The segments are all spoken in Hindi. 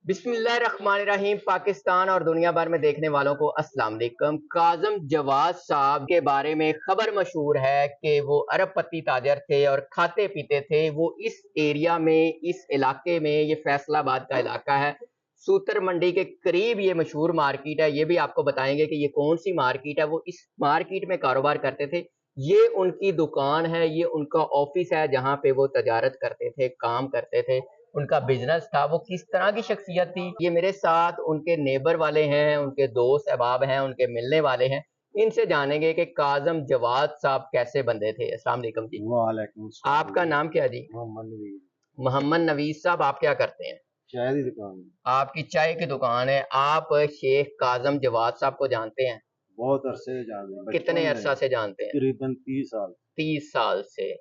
बिस्मिल्लाहिर्रहमानिर्रहीम। पाकिस्तान और दुनिया भर में देखने वालों को अस्सलाम वालेकुम। काज़म जवाद साहब के बारे में खबर मशहूर है कि वो अरबपति ताजर थे और खाते पीते थे। वो इस एरिया में, इस इलाके में, ये फैसलाबाद का इलाका है, सूतर मंडी के करीब ये मशहूर मार्केट है। ये भी आपको बताएंगे कि ये कौन सी मार्केट है। वो इस मार्केट में कारोबार करते थे। ये उनकी दुकान है, ये उनका ऑफिस है जहाँ पे वो तजारत करते थे, काम करते थे, उनका बिजनेस था। वो किस तरह की शख्सियत थी, ये मेरे साथ उनके नेबर वाले हैं, उनके दोस्त अहबाब हैं, उनके मिलने वाले हैं। इनसे जानेंगे कि काजम जवाद साहब कैसे बंदे थे। अस्सलाम वालेकुम जी। वालेकुम सलाम। आपका नाम क्या जी? मोहम्मद नबी। मोहम्मद नवीस साहब, आप क्या करते हैं? चाय की दुकान। आपकी चाय की दुकान है। आप शेख काजम जवाद साहब को जानते हैं? बहुत अरसे से जानते हैं। कितने अरसा से जानते हैं? तकरीबन 30 साल। 30 साल से।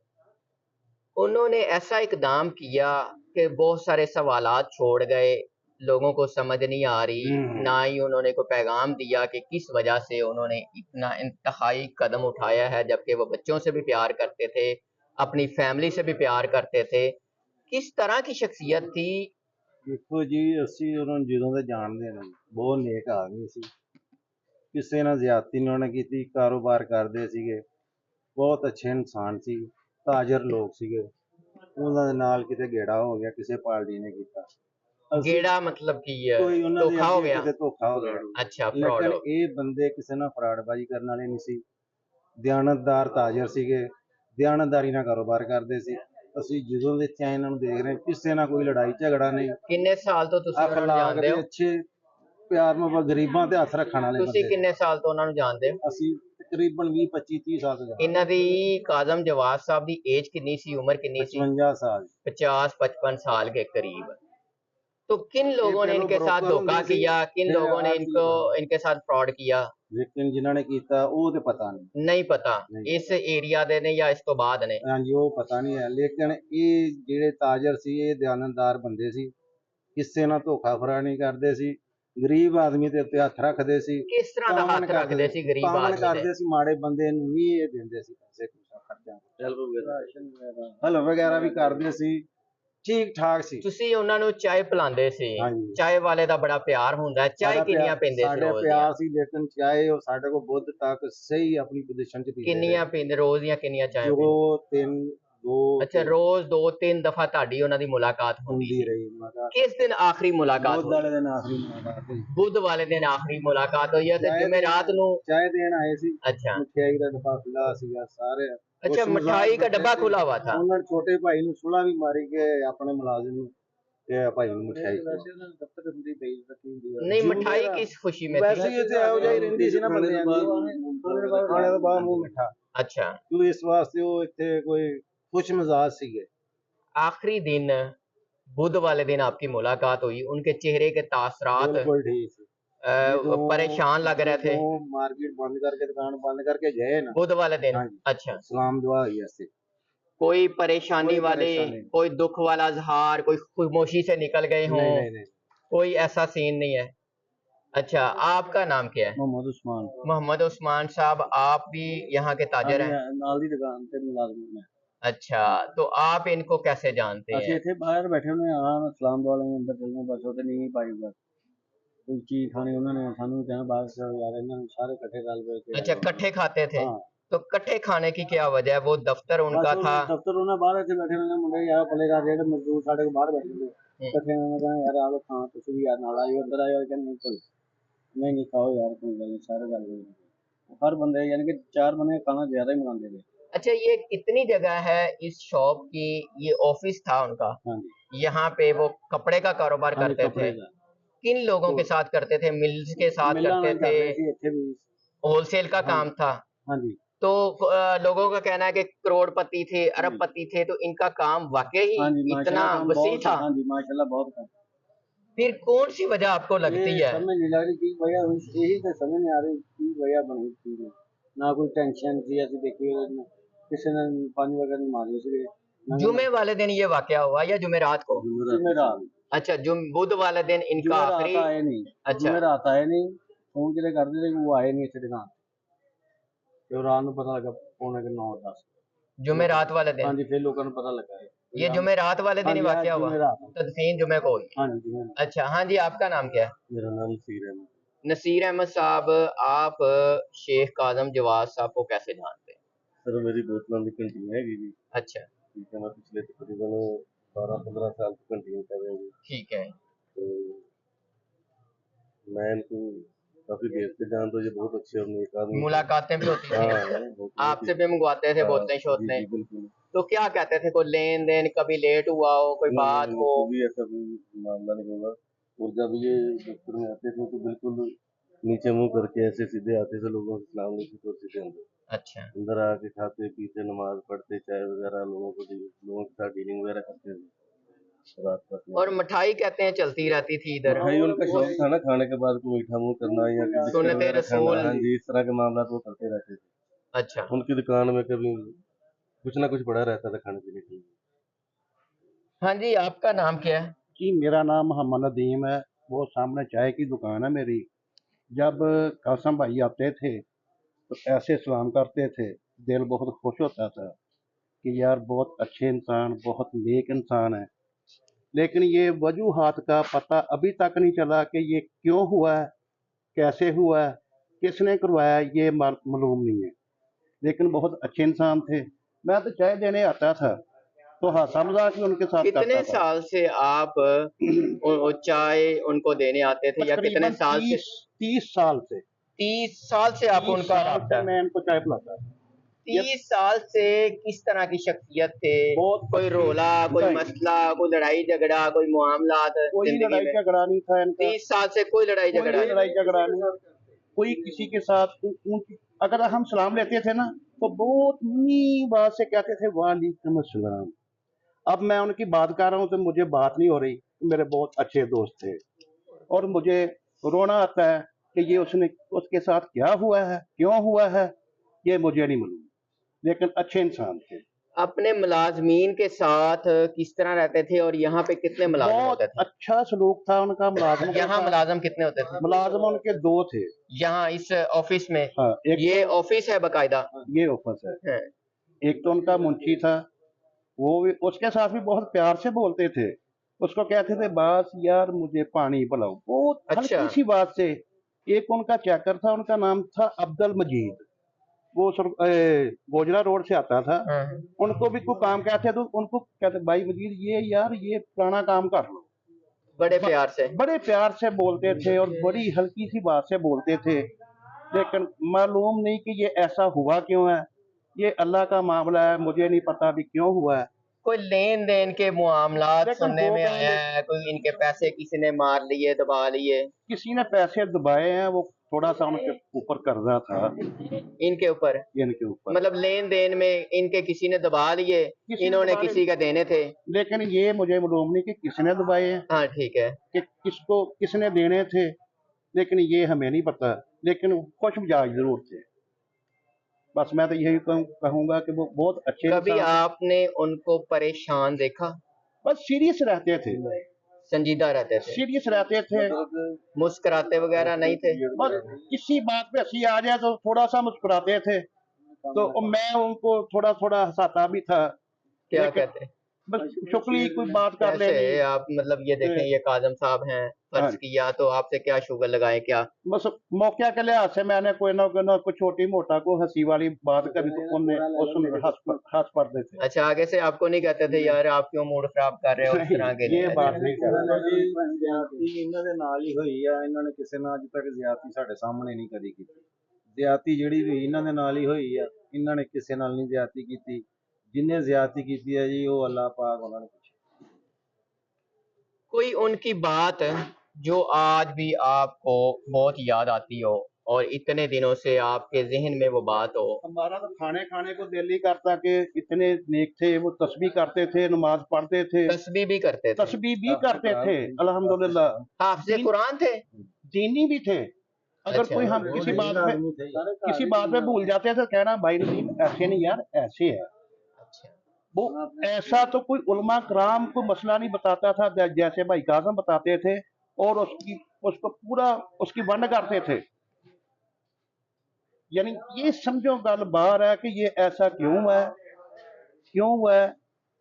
उन्होंने ऐसा इकदाम किया कि बहुत सारे सवालात छोड़ गए, लोगों को समझ नहीं आ रही, ना ही उन्होंने कोई पैगाम दिया कि किस वजह से उन्होंने इतना इंतहाई कदम उठाया है, जबकि वो बच्चों से भी प्यार करते थे, अपनी फैमिली से भी प्यार करते थे। किस तरह की शख्सियत थी? देखो जी, ਅਸੀਂ ਉਹਨਾਂ ਨੂੰ ਜਦੋਂ ਦੇ ਜਾਣਦੇ ਨੇ, ਬਹੁਤ ਨੇਕ ਆਦਮੀ ਸੀ। ਕਿਸੇ ਨਾਲ ਜ਼ਿਆਦਤੀ ਨਹੀਂ ਉਹਨੇ ਕੀਤੀ। ਕਾਰੋਬਾਰ ਕਰਦੇ ਸੀਗੇ, ਬਹੁਤ ਅੱਛੇ ਇਨਸਾਨ ਸੀ, ਤਾਜਰ ਲੋਕ ਸੀਗੇ। ਉਹਨਾਂ ਦੇ ਨਾਲ ਕਿਤੇ ਗੇੜਾ ਹੋ ਗਿਆ, ਕਿਸੇ ਪਾਰਟੀ ਨੇ ਕੀਤਾ। गेड़ा मतलब कि ਕੋਈ ਉਹਨਾਂ ਦੇ धोखा हो ਅੱਗੇ गया? ਕਿਤੇ ਧੋਖਾ ਹੋ ਗਿਆ। अच्छा, फ्रॉड ਲੇਕਿਨ हो गया। ਇਹ ਬੰਦੇ ਕਿਸੇ ਨਾਲ ਫਰਾਡਬਾਜ਼ੀ ਕਰਨ ਵਾਲੇ ਨਹੀਂ ਸੀ। ਦਿਆਨਤਦਾਰ ਤਾਜਰ ਸੀਗੇ, ਦਿਆਨਤਦਾਰੀ ਨਾਲ ਕਾਰੋਬਾਰ ਕਰਦੇ ਸੀ। ਅਸੀਂ ਜਦੋਂ ਦੇ ਇੱਥੇ ਆਏ ਇਹਨਾਂ ਨੂੰ ਦੇਖ ਰਹੇ, ਕਿਸੇ ਨਾਲ ਕੋਈ ਲੜਾਈ ਝਗੜਾ ਨਹੀਂ। किन्ने साल तो तुसी उन्हां नूं ਅਖਲਾਕ जानदे ਦੇ हो? ਅੱਛੇ, ਪਿਆਰ ਮੁਹੱਬਤ, ਗਰੀਬਾਂ ਤੇ ਹੱਥ ਰੱਖਣ ਵਾਲੇ तुसी ਬੰਦੇ। किन्ने साल तो उन्हां नूं जानदे हो? ਅਸੀਂ ਤਕਰੀਬਨ 20 25 30 ਸਾਲ ਤੋਂ ਜਾਣਦੇ। इन्हां दी काज़म जवाद साहब दी एज कितनी सी, उम्र कितनी सी? 55 साल। 50-55 साल के करीब। तो किन ये लोगों ने पहले इनके साथ ब्रोकर धोखा ਹੁੰਦੇ ਸੀ, किया, किन ਫਿਰ लोगों ने ਆਖਰੀ इनको ਬੰਦੇ। इनके साथ फ्रॉड किया? ਲੇਕਿਨ ਜਿਨ੍ਹਾਂ ਨੇ ਕੀਤਾ ਉਹ ਤੇ ਪਤਾ ਨਹੀਂ। नहीं पता। नहीं इस एरिया दे ने या इस तो बाद ने? ਹਾਂਜੀ, ਉਹ ਪਤਾ ਨਹੀਂ ਹੈ। ਲੇਕਿਨ ਇਹ ਜਿਹੜੇ ਤਾਜਰ ਸੀ, ਇਹ ਦਿਆਨਤਦਾਰ ਬੰਦੇ ਸੀ, ਕਿਸੇ ਨਾਲ ਧੋਖਾ ਫਰਾ ਨਹੀਂ ਕਰਦੇ ਸੀ। ਗਰੀਬ ਆਦਮੀ ਦੇ ਉੱਤੇ ਹੱਥ ਰੱਖਦੇ ਸੀ। किस तरह दा ਕਾਮਨ हाथ रखदे सी गरीब ਕਾਮਨ आदमी दे? ਕਰਦੇ ਸੀ, ਮਾੜੇ ਬੰਦੇ ਨੂੰ ਵੀ ਇਹ ਦਿੰਦੇ ਸੀ ਪੈਸੇ, ਕੁਛ ਖਰਚਾ, ਹਲ ਵਗੈਰਾ ਵੀ ਕਰਦੇ ਸੀ। ਠੀਕ ਠਾਕ ਸੀ। ਤੁਸੀਂ ਉਹਨਾਂ ਨੂੰ ਚਾय ਪਿਲਾਉਂਦੇ ਸੀ। ਹਾਂਜੀ। ਚਾय ਵਾਲੇ ਦਾ ਬੜਾ ਪਿਆਰ ਹੁੰਦਾ। ਚਾय ਕਿੰਨੀਆਂ ਪੀਂਦੇ ਸੀ ਸਾਡੇ ਰੋਜ਼ ਪਿਆਰ ਦੀਆਂ? ਸੀ, ਲੇਕਿਨ ਚਾਹੇ ਉਹ ਸਾਡੇ ਕੋਲ ਬੁੱਧ ਤੱਕ ਸਹੀ ਆਪਣੀ ਪੋਜੀਸ਼ਨ ਚ ਪੀਂਦੇ ਕਿੰਨੀਆਂ ਪੀਂਦੇ ਰੋਜ਼ ਦੀਆਂ? ਕਿੰਨੀਆਂ ਚਾय ਪੀਂਦੇ? ਦੋ ਤਿੰਨ ਦੋ ਅੱਛਾ, ਰੋਜ਼ 2-3 ਦਫਾ ਤੁਹਾਡੀ ਉਹਨਾਂ ਦੀ ਮੁਲਾਕਾਤ ਹੁੰਦੀ ਹੁੰਦੀ ਸੀ। ਰਹੀ ਮੁਲਾਕਾਤ। ਕਿਸ ਦਿਨ ਆਖਰੀ ਮੁਲਾਕਾਤ ਬੁੱਧ ਹੋਈ? ਵਾਲੇ ਦਿਨ ਆਖਰੀ ਮੁਲਾਕਾਤ ਹੋਈ। बुध वाले दिन आखिरी मुलाकात हुई है। ते जुमेरात नू? ਚਾय ਦੇਣ ਆਏ ਸੀ। अच्छा ਮਠਿਆਈ ਦਾ ਡੱਬਾ ਖੁੱਲਾ ਸੀਗਾ ਸਾਰੇ। अच्छा, मिठाई का डब्बा खुला हुआ था। ਉਹਨਾਂ ਨੇ ਛੋਟੇ ਭਾਈ ਨੂੰ ਸੁਲਾ ਵੀ ਮਾਰੀ ਕੇ ਆਪਣੇ ਮੁਲਾਜ਼ਮ ਨੂੰ ਤੇ ਭਾਈ ਨੂੰ ਮਠਿਆਈ ਦਫ਼ਤਰ ਹੁੰਦੀ ਬੇਇੱਜ਼ਤੀ ਹੁੰਦੀ। नहीं, मिठाई किस खुशी में ਵੈਸੇ थी? ਹੀ ਇੱਥੇ ਇਹੋ ਜਿਹੀ ਰਹਿੰਦੀ ਸੀ ਨਾ ਬੰਦਿਆਂ ਦੀ, ਖਾਣੇ ਤੋਂ ਬਾਅਦ ਮੂੰਹ ਮਿੱਠਾ। अच्छा, ਤੂੰ ਇਸ ਵਾਸਤੇ ਉਹ ਇੱਥੇ ਕੋਈ ਖੁਸ਼ ਮਿਜ਼ਾਜ ਸੀਗੇ। आखिरी दिन बुध वाले दिन आपकी मुलाकात हुई। उनके चेहरे के तासरात बिल्कुल ठीक ਸੀ। परेशान लग रहे थे। वो मार्केट बंद करके, दुकान बंद करके गए ना। बुध वाले दिन? हाँ जी। अच्छा, सलाम दुआ हुई ऐसे। कोई परेशानी कोई वाले, परेशानी नहीं। कोई दुख वाला इजहार, कोई खामोशी से निकल गए हों? नहीं नहीं नहीं। कोई ऐसा सीन नहीं है। अच्छा, आपका नाम क्या है? मोहम्मद उस्मान। मोहम्मद उस्मान साहब, आप भी यहाँ के ताजर हैं? नाल दी दुकान ते मुलाजिम हैं। अच्छा, तो आप इनको कैसे जानते ਅਸੀਂ हैं? ਇੱਥੇ ਬਾਹਰ ਬੈਠੇ ਹੁੰਦੇ ਆ, ਸਲਾਮ ਦੁਆ ਲੈਣ ਅੰਦਰ ਚੱਲਦੇ ਬਸ, ਉਹਦੇ ਨਹੀਂ ਪਾਈ ਬਸ। ਕੋਈ ਚੀਜ਼ ਖਾਣੀ ਉਹਨਾਂ ਨੇ ਸਾਨੂੰ ਵੀ ਕਹਿਣਾ ਬਾਹਰ ਯਾਰ ਇਹਨਾਂ ਨੂੰ ਸਾਰੇ ਇਕੱਠੇ ਗੱਲ ਕਰਕੇ। अच्छा, कट्ठे खाते थे? हाँ। तो कट्ठे खाने की क्या वजह है? वो दफ्तर उनका था? ਦਫ਼ਤਰ ਉਹਨਾਂ ਬਾਹਰ ਇੱਥੇ ਬੈਠੇ ਹੁੰਦੇ ਮੁੰਡੇ ਯਾਰ ਪਲੇਗਾ ਜਿਹੜੇ ਮਜ਼ਦੂਰ ਸਾਡੇ ਕੋਲ ਬਾਹਰ ਬੈਠੇ ਹੁੰਦੇ ਇਕੱਠੇ ਉਹਨਾਂ ਕਹਿੰਦਾ ਯਾਰ ਆ ਲੋ ਖਾਣਾ, ਤੁਸੀਂ ਵੀ ਯਾਰ ਨਾਲ ਆਇਓ, ਅੰਦਰ ਆਇਓ। ਕਹਿੰਦੇ ਨਹੀਂ ਕੋਈ ਨਹੀਂ ਖਾਓ ਯਾਰ, ਕੋਈ ਗੱਲ ਨਹੀਂ, ਸਾਰੇ ਗੱਲ ਹੋਈ। हर बंदे यानी कि 4 बंदे खाना ज्यादा ही मंगाते थे। अच्छा, ये कितनी जगह है इस शॉप की? ये ऑफिस था उनका? हाँ जी। यहाँ पे वो कपड़े का कारोबार हाँ जी, करते थे? कपड़े का। किन लोगों के साथ करते थे? मिल्स के साथ मिल्लां करते नाल कर रहे थे? थे इत्थे भी। होलसेल का हाँ काम था? हाँ जी। तो लोगों का कहना है कि करोड़पति थे, अरबपति थे, तो इनका काम वाकई हाँ जी, इतना माशाल्लाह काम वसी बहुत। था? हाँ जी, माशाल्लाह बहुत था। फिर कौन सी वजह आपको लगती ये है? समझ नहीं लग रही की वजह, यही तो समझ नहीं आ रही की वजह बनी थी। ना कोई टेंशन थी, ऐसी देखी किसी ने 5 वगैरह नहीं मारे थे। जुमे वाले दिन ये वाकया हुआ या जुमेरात को? जुमेरात। अच्छा, बुध वाले दिन इनका आखिरी? आए नहीं। अच्छा, जुमेरात आए नहीं, फोन के लिए करते थे वो आए नहीं इतने दुकान। तो रात को पता लगा पौने 9 10 जुमेरात वाले दिन? हाँ जी, फिर लोगों को पता लगा है ये जुमेरात वाले दिन हाँ ही जी, आज वाकया हुआ, जुमेरात। तदफीन जुमे को हुई। हाँ जी जुमेरात। अच्छा, हाँ जी, आपका नाम क्या है? मेरा नाम नसीर अहमद। नसीर अहमद साहब, आप शेख काज़म जवाद साहब को कैसे जानते हैं? सर मेरी बोतलों की कंटीन हैगी जी। अच्छा, ठीक है, मैं पिछले तकरीबन 12-15 साल से कंटीन कर रहा हूँ। ठीक है। तो मैं इनको काफी देर से जानता हूँ, ये बहुत अच्छे और नेक आदमी थे। मुलाकातें भी होती थी, हाँ, बहुत आपसे भी मंगवाते थे हाँ, बोतलें जी शोतलें? जी बिल्कुल। तो क्या कहते थे, कोई लेन देन कभी लेट हुआ हो, कोई नहीं बात नहीं हो? कभी ऐसा कोई मामला नहीं होगा। और जब ये दफ्तर में आते थे तो बिल्कुल नीचे मुंह करके ऐसे सीधे आते थे, लोगों से सलाम लेके और सीधे अंदर अच्छा, अंदर आके खाते पीते नमाज पढ़ते चाय वगैरह लोगों के साथ डीलिंग वगैरह करते थे रात तक में। और मिठाई कहते हैं चलती रहती थी इधर। मिठाई उनका शौक था ना, खाने के बाद कोई मीठा मुंह करना या कोई बिस्किट सुन्नते वगैरह खाना। रसूल। हाँ जी, इस तरह के मामला वो करते रहते थे। अच्छा, उनकी दुकान में कभी कुछ ना कुछ पड़ा रहता था खाने पीने के लिए। हाँ जी, आपका नाम क्या है? जी मेरा नाम मोहम्मद नदीम है। वो सामने चाय की दुकान है मेरी। जब कासम भाई आते थे तो ऐसे सलाम करते थे, दिल बहुत खुश होता था कि यार बहुत अच्छे इंसान, बहुत नेक इंसान है। लेकिन ये वजूहात का पता अभी तक नहीं चला कि ये क्यों हुआ है, कैसे हुआ है, किसने करवाया, ये मालूम नहीं है। लेकिन बहुत अच्छे इंसान थे। मैं तो चाय देने आता था तो हासा मजाक भी उनके साथ कितने करता था। साल से आप चाय उनको देने आते थे, या कितने तकरीबन साल से? 30 साल से 30 साल से आप 30 उनका साल राब्ता से है? मैं इनको चाय पिलाता था। ये 30 साल से किस तरह की शख्सियत थे? बहुत कोई अच्छी रोला, कोई नहीं, मसला, कोई लड़ाई झगड़ा, कोई मामलात कोई जिंदगी लड़ाई में? झगड़ा नहीं था इनका। 30 साल से कोई लड़ाई कोई झगड़ा नहीं? लड़ाई झगड़ा नहीं। कोई किसी के साथ अगर हम सलाम लेते थे ना तो बहुत मीठी बात से कहते थे वालेकुम अस्सलाम। अब मैं उनकी बात कर रहा हूँ तो मुझे बात नहीं हो रही। मेरे बहुत अच्छे दोस्त थे और मुझे रोना आता है कि ये उसके साथ क्या हुआ है, क्यों हुआ है, ये मुझे नहीं मालूम। लेकिन अच्छे इंसान थे। अपने मुलाजमीन के साथ किस तरह रहते थे, और यहाँ पे कितने मुलाजिम बहुत होते थे? अच्छा सलूक था उनका मुलाजमों के यहाँ साथ। मुलाजिम कितने होते थे? मुलाजम उनके 2 थे। यहाँ इस ऑफिस में? हाँ, एक ये तो ऑफिस है बकायदा? ये ऑफिस है। है। एक तो उनका मुंशी था, वो भी उसके साथ भी बहुत प्यार से बोलते थे। उसको कहते थे बस यार मुझे पानी पिलाओ, बहुत अच्छा, हल्की सी बात से। एक उनका चैकर था, उनका नाम था अब्दुल मजीद। वो गोजरा रोड से आता था। हाँ। उनको भी कोई काम कहते तो उनको कहते भाई मजीद ये यार ये पुराना काम कर लो। बड़े प्यार से? बड़े प्यार से बोलते थे और बड़ी हल्की सी बात से बोलते थे। लेकिन मालूम नहीं कि ये ऐसा हुआ क्यों है। ये अल्लाह का मामला है, मुझे नहीं पता अभी क्यों हुआ है। कोई लेन देन के मामलात लेकिन सुनने हो में गए आया है, कोई इनके पैसे किसी ने मार लिए, दबा लिए? किसी ने पैसे दबाए हैं, वो थोड़ा सा उनके ऊपर कर्जा था इनके ऊपर? इनके ऊपर। मतलब लेन देन में इनके किसी ने दबा लिए, किसी ने इन्होंने दबा लिए। किसी का देने थे? लेकिन ये मुझे मालूम नहीं कि किसने दबाए हैं, हाँ, ठीक है। कि किसको किसने देने थे। लेकिन ये हमें नहीं पता। लेकिन खुश मिजाज जरूर थे। बस मैं तो यही कहूंगा कि वो बहुत अच्छे कभी इंसान थे। आपने उनको परेशान देखा? बस सीरियस रहते थे, संजीदा रहते थे? सीरियस रहते थे। मुस्कुराते वगैरह नहीं थे? बस किसी बात पे हंसी आ जाए तो थोड़ा सा मुस्कुराते थे। तो मैं उनको थोड़ा थोड़ा हंसाता भी था। क्या लेकिन कहते? बस शुक्ली कोई बात कर कैसे लेनी। आप, मतलब ये देखें, ये काजम साहब हैं, हाँ, फर्ज किया तो आपसे क्या शुगर लगाए क्या? बस मौके के लिहाज से मैंने कोई ना कोई छोटी मोटा को हंसी वाली बात करी तो उनने हंस पड़ते थे। अच्छा, आगे से आपको नहीं कहते थे यार आप क्यों मूड खराब कर रहे हो, इस तरह के? नहीं, ये बात नहीं करते। ਜ਼ਿਆਦਤੀ ਇਹਨਾਂ ਦੇ ਨਾਲ ਹੀ ਹੋਈ ਆ। ਇਹਨਾਂ ਨੇ ਕਿਸੇ ਨਾਲ ਅੱਜ ਤੱਕ ਜ਼ਿਆਦਤੀ ਸਾਡੇ ਸਾਹਮਣੇ ਨਹੀਂ ਕਦੀ ਕੀਤੀ। ਜ਼ਿਆਦਤੀ ਜਿਹੜੀ ਵੀ ਇਹਨਾਂ ਦੇ ਨਾਲ ਹੀ ਹੋਈ ਆ। ਇਹਨਾਂ ਨੇ ਕਿਸੇ ਨਾਲ ਨਹੀਂ ਜ਼ਿਆਦਤੀ ਕੀਤੀ। ਜਿੰਨੇ ਜ਼ਿਆਦਤੀ ਕੀਤੀ ਹੈ ਜੀ ਉਹ ਅੱਲਾਹ ਪਾਕ ਉਹਨਾਂ ਨੂੰ ਪੁੱਛੇ। कोई उनकी बात जो आज भी आपको बहुत याद आती हो, और इतने दिनों से आपके जहन में वो बात हो? हमारा तो खाने खाने को दिल ही करता कि इतने नेक थे। वो तस्बीह करते थे, नमाज पढ़ते थे, तस्बीह भी करते थे? तस्बीह भी करते थे अल्हम्दुलिल्लाह। हाफिज़े कुरान थे? दीनी भी थे। अगर अच्छा। कोई हम किसी बात में भूल जाते थे, कहना भाई नदीम ऐसे नहीं यार, ऐसे है। अच्छा। वो ऐसा तो कोई उलमा कराम कोई मसला नहीं बताता था जैसे भाई काज़म बताते थे, और उसको पूरा उसकी वंड करते थे। यानी ये समझो गल बाहर है कि ये ऐसा क्यों है, क्यों है।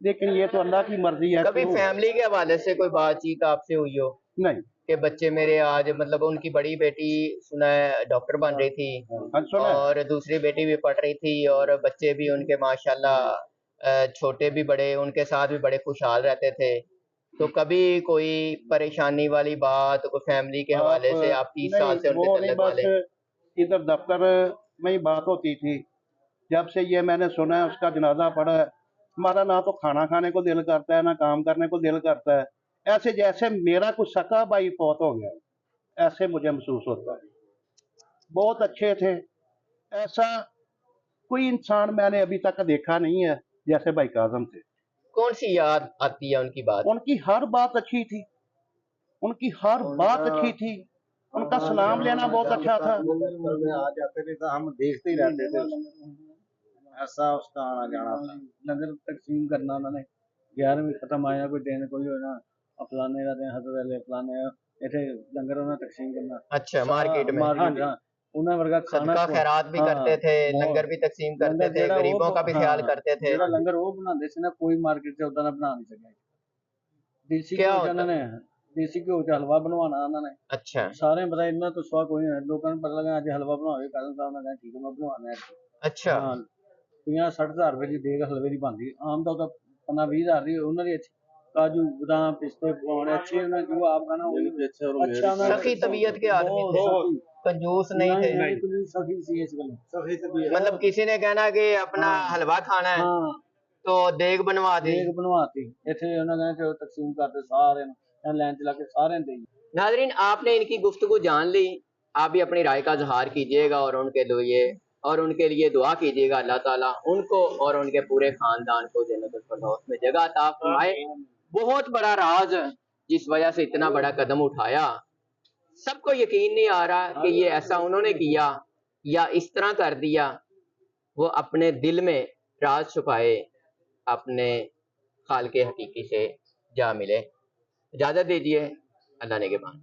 लेकिन ये तो अल्लाह की मर्जी है। कभी क्यों? फैमिली के हवाले से कोई बातचीत आपसे हुई हो नहीं। कि बच्चे मेरे आज मतलब उनकी बड़ी बेटी सुना है डॉक्टर बन रही थी हाँ, सुना है। और दूसरी बेटी भी पढ़ रही थी और बच्चे भी उनके माशाल्लाह छोटे भी बड़े उनके साथ भी बड़े खुशहाल रहते थे। तो कभी कोई परेशानी वाली बात कोई फैमिली के आप हवाले से आप 30 साल नहीं, से उनके वो नहीं, तल्लुक बस वाले? इधर दफ्तर में ही बात होती थी। जब से ये मैंने सुना है उसका जनाजा पड़ा है, हमारा ना तो खाना खाने को दिल करता है ना काम करने को दिल करता है। ऐसे जैसे मेरा कुछ सका भाई फौत हो गया, ऐसे मुझे महसूस होता है। बहुत अच्छे थे, ऐसा कोई इंसान मैंने अभी तक देखा नहीं है जैसे भाई काजम थे। कौन सी याद आती है उनकी बात? उनकी हर बात अच्छी थी, उनकी हर बात अच्छी थी। उनका सलाम लेना बहुत अच्छा था। दफ्तर में आ जाते थे तो हम देखते ही रहते थे, ऐसा उसका आना जाना था। लंगर तकसीम करना उन्होंने 11वीं खत्म आया कोई दिन कोई होना फलाने का दिन हजरत अली फलाने इथे लंगर उन्होंने तकसीम करना। अच्छा, मार्केट में मार्केट हाँ उन्हें वर्गा खाना सदका खैरात भी करते थे, बहुत। लंगर भी तकसीम करते लंगर थे, जेड़ा गरीबों वो का भी ख्याल करते थे। जेड़ा लंगर वो बनाते सी ना कोई मार्केट से उदा ना बना नहीं सके। देसी क्या घ्यो च होता? उन्होंने देसी घ्यो च हलवा बनवाना उन्होंने अच्छा सारे पता इन्ना तो स्वाद कोई नहीं लोगों को पता लगा अज हलवा बनाओगे काजम साहब ने कहा ठीक है मैं बनवाना है। अच्छा हाँ 50-60 हज़ार रुपए की देग हलवे की बनती आम तो 15-20 हज़ार की उन्होंने अच्छी काजू बादाम पिस्ते पवाने अच्छे उन्होंने जो आप खाना वो अच्छा उन्होंने सखी तबीयत के आदमी थे, बहुत कंजूस नहीं थे। नहीं कुछ सखी सी इस गल सही से भी मतलब किसी ने कहना कि अपना हाँ। हलवा खाना है हाँ तो देग बनवा दी। देग बनवाती इतने उन्होंने कहना चलो तकसीम करते सारे लाइन चला के सारे दी। नाजरीन आपने इनकी गुफ्तगू जान ली, आप भी अपनी राय का इजहार कीजिएगा और उनके लिए दुआ कीजिएगा अल्लाह ताला उनको और उनके पूरे खानदान को जन्नतुल फिरदौस में जगह अता फरमाए। बहुत बड़ा राज जिस वजह से इतना बड़ा कदम उठाया, सबको यकीन नहीं आ रहा कि ये ऐसा उन्होंने किया या इस तरह कर दिया। वो अपने दिल में राज छुपाए अपने खालिक हकीकी से जा मिले। इजाजत दीजिए, अल्लाह ने के बाद।